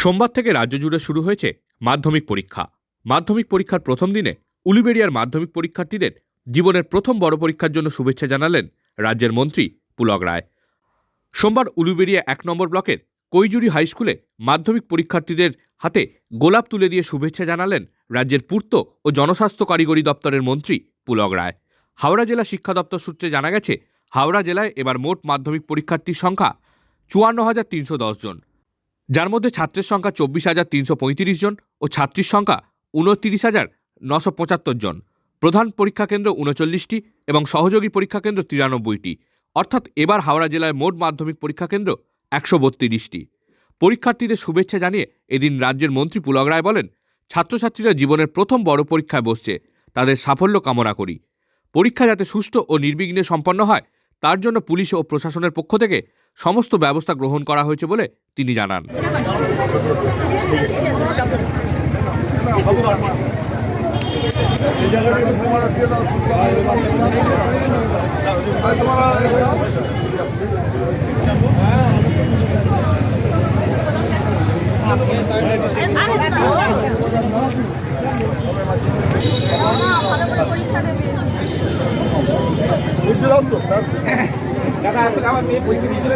সোমবার থেকে রাজ্য জুড়ে শুরু হয়েছে মাধ্যমিক পরীক্ষা। মাধ্যমিক পরীক্ষার প্রথম দিনে উলুবেড়িয়ার মাধ্যমিক পরীক্ষার্থীদের জীবনের প্রথম বড় পরীক্ষার জন্য শুভেচ্ছা জানালেন রাজ্যের মন্ত্রী পুলক রায়। সোমবার উলুবেড়িয়া ১ নম্বর ব্লকের কৈজুরি হাই স্কুলে মাধ্যমিক পরীক্ষার্থীদের হাতে গোলাপ তুলে দিয়ে শুভেচ্ছা জানালেন রাজ্যের পূর্ত ও জনস্বাস্থ্য কারিগরি দপ্তরের মন্ত্রী পুলক রায়। হাওড়া জেলা শিক্ষা দপ্তর সূত্রে জানা গেছে, হাওড়া জেলায় এবার মোট মাধ্যমিক পরীক্ষার্থীর সংখ্যা ৫৪,৩১০ জন, যার মধ্যে ছাত্রের সংখ্যা ২৪,৩৩৫ জন ও ছাত্রীর সংখ্যা ২৯,৯৭৫ জন। প্রধান পরীক্ষা কেন্দ্র ৩৯টি এবং সহযোগী পরীক্ষা কেন্দ্র ৯৩টি। অর্থাৎ এবার হাওড়া জেলায় মোট মাধ্যমিক পরীক্ষা কেন্দ্র ১৩২টি। পরীক্ষার্থীদের শুভেচ্ছা জানিয়ে এদিন রাজ্যের মন্ত্রী পুলক রায় বলেন, ছাত্রছাত্রীরা জীবনের প্রথম বড় পরীক্ষায় বসছে, তাদের সাফল্য কামনা করি। পরীক্ষা যাতে সুষ্ঠু ও নির্বিঘ্নে সম্পন্ন হয় তার জন্য পুলিশ ও প্রশাসনের পক্ষ থেকে সমস্ত ব্যবস্থা গ্রহণ করা হয়েছে বলে তিনি জানান। বুঝলাম তো স্যার। দাদা আসলে আমার মেয়ে পরীক্ষা দিতে